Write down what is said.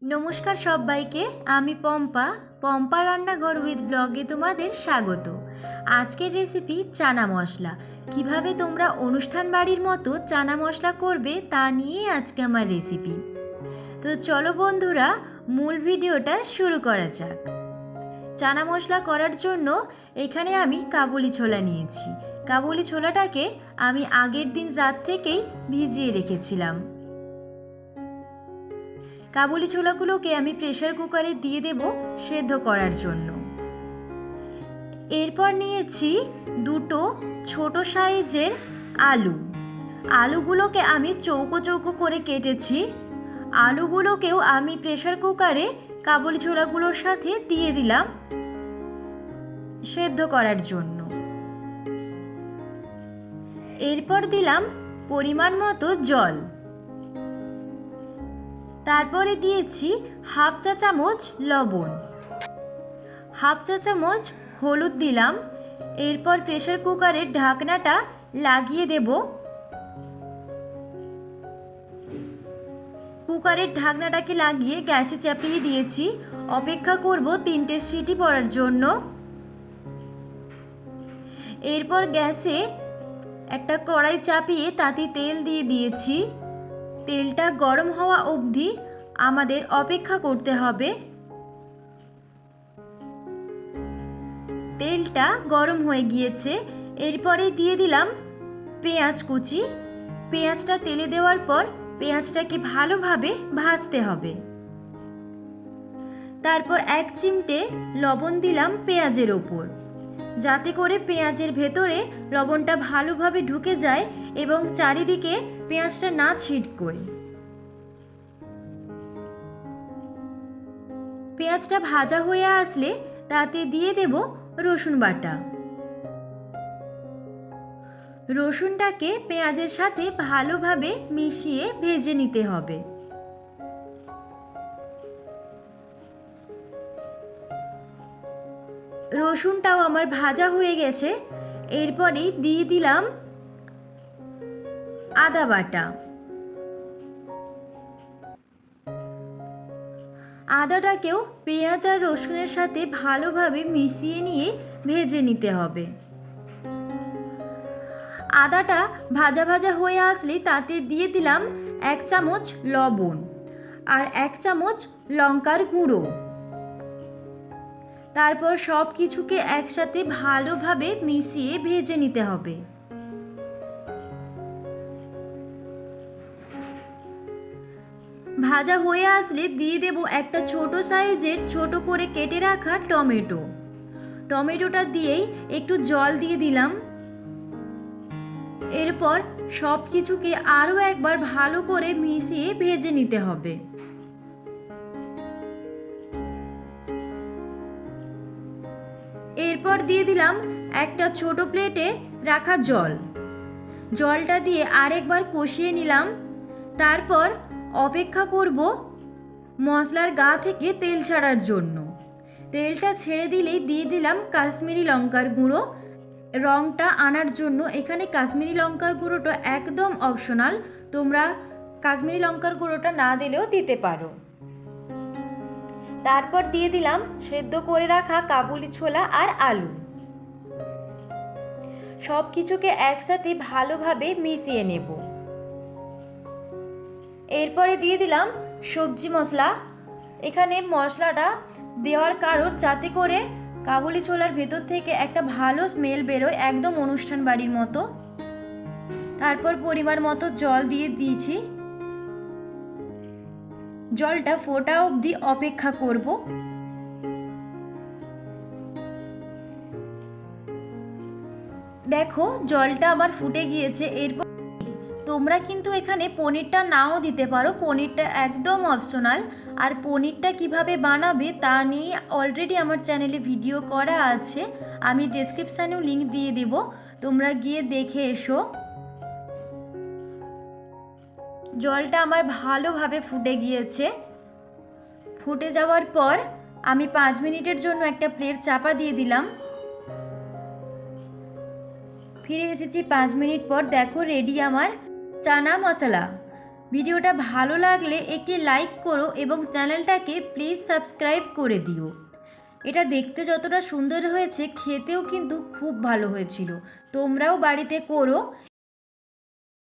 নমস্কার সবাইকে। আমি পম্পা রান্নাঘর উইথ ব্লগে তোমাদের স্বাগত। আজকের রেসিপি চানা মশলা। কিভাবে তোমরা অনুষ্ঠান বাড়ির মতো চানা মশলা করবে তা নিয়েই আজকে আমার রেসিপি। তো চলো বন্ধুরা, মূল ভিডিওটা শুরু করা যাক। চানা মশলা করার জন্য এখানে আমি কাবুলি ছোলা নিয়েছি। কাবুলি ছোলাটাকে আমি আগের দিন রাত থেকেই ভিজিয়ে রেখেছিলাম। কাবুলি ছোলাগুলোকে আমি প্রেসার কুকারে দিয়ে দেব সেদ্ধ করার জন্য। এরপর নিয়েছি দুটো ছোট সাইজের আলু। আলুগুলোকে আমি চৌকো চৌকো করে কেটেছি। আলুগুলোকেও আমি প্রেসার কুকারে কাবুলি ছোলাগুলোর সাথে দিয়ে দিলাম সেদ্ধ করার জন্য। এরপর দিলাম পরিমাণ মতো জল। তারপরে দিয়েছি হাফ চা চামচ লবণ, হাফ চা চামচ হলুদ দিলাম। এরপর প্রেসার কুকারের ঢাকনাটা লাগিয়ে দেব। কুকারের ঢাকনাটাকে লাগিয়ে গ্যাসে চাপিয়ে দিয়েছি। অপেক্ষা করব 3টে সিটি পড়ার জন্য। এরপর গ্যাসে একটা কড়াই চাপিয়ে তাতে তেল দিয়ে দিয়েছি। তেলটা গরম হওয়া অবধি আমাদের অপেক্ষা করতে হবে। তেলটা গরম হয়ে গিয়েছে। এরপরে দিয়ে দিলাম পেঁয়াজ কুচি। পেঁয়াজটা তেলে দেওয়ার পর পেঁয়াজটাকে ভালোভাবে ভাজতে হবে। তারপর 1 চিমটে লবণ দিলাম পেঁয়াজের ওপর, যাতে করে পেঁয়াজের ভেতরে লবণটা ভালোভাবে ঢুকে যায় এবং চারিদিকে পেঁয়াজটা না ছিটকোয়। পেঁয়াজটা ভাজা হয়ে আসলে তাতে দিয়ে দেব রসুন বাটা। রসুনটাকে পেঁয়াজের সাথে ভালোভাবে মিশিয়ে ভেজে নিতে হবে। রসুনটাও আমার ভাজা হয়ে গেছে। এরপরে দিয়ে দিলাম আদা বাটা। আদাটাকেও পেঁয়াজ আর রসুনের সাথে ভালোভাবে মিশিয়ে নিয়ে ভেজে নিতে হবে। আদাটা ভাজা ভাজা হয়ে আসলে তাতে দিয়ে দিলাম 1 চামচ লবণ আর 1 চামচ লঙ্কার গুঁড়ো। তারপর সব কিছুকে একসাথে ভালোভাবে মিশিয়ে ভেজে নিতে হবে। ভাজা হয়ে আসলে দিয়ে দেব একটা ছোট সাইজের ছোট করে কেটে রাখা টমেটো। টমেটোটা দিয়েই একটু জল দিয়ে দিলাম। এরপর সব কিছুকে আরও একবার ভালো করে মিশিয়ে ভেজে নিতে হবে। এরপর দিয়ে দিলাম একটা ছোট প্লেটে রাখা জল। জলটা দিয়ে আরেকবার কষিয়ে নিলাম। তারপর অপেক্ষা করব মশলার গা থেকে তেল ছাড়ার জন্য। তেলটা ছেড়ে দিলেই দিয়ে দিলাম কাশ্মীরি লঙ্কার গুঁড়ো। রঙটা আনার জন্য এখানে কাশ্মীরি লঙ্কার গুঁড়োটা একদম অপশনাল, তোমরা কাশ্মীরি লঙ্কার গুঁড়োটা না দিলেও দিতে পারো। তারপর দিয়ে দিলাম সেদ্ধ করে রাখা কাবুলি ছোলা আর আলু। সব কিছুকে একসাথে ভালোভাবে মিশিয়ে নেব। এরপরে দিয়ে দিলাম সবজি মশলা। এখানে মশলাটা দেওয়ার কারণ যাতে করে কাবুলি ছোলার ভেতর থেকে একটা ভালো স্মেল বেরোয়, একদম অনুষ্ঠান বাড়ির মতো। তারপর পরিমাণ মতো জল দিয়ে দিয়েছি। জলটা ফোটা অবধি অপেক্ষা করব। দেখো জলটা আমার ফুটে গিয়েছে। এরপর তোমরা কিন্তু এখানে পনিরটা নাও দিতে পারো, পনিরটা একদম অপশনাল। আর পনিরটা কিভাবে বানাবে তা নিয়ে অলরেডি আমার চ্যানেলে ভিডিও করা আছে, আমি ডেসক্রিপশানেও লিংক দিয়ে দেব, তোমরা গিয়ে দেখে এসো। জলটা আমার ভালোভাবে ফুটে গিয়েছে। ফুটে যাওয়ার পর আমি 5 মিনিটের জন্য একটা প্লেট চাপা দিয়ে দিলাম। ফিরে এসেছি 5 মিনিট পর। দেখো রেডি আমার চানা মশলা। ভিডিওটা ভালো লাগলে একটি লাইক করো এবং চ্যানেলটাকে প্লিজ সাবস্ক্রাইব করে দিও। এটা দেখতে যতটা সুন্দর হয়েছে খেতেও কিন্তু খুব ভালো হয়েছিল। তোমরাও বাড়িতে করো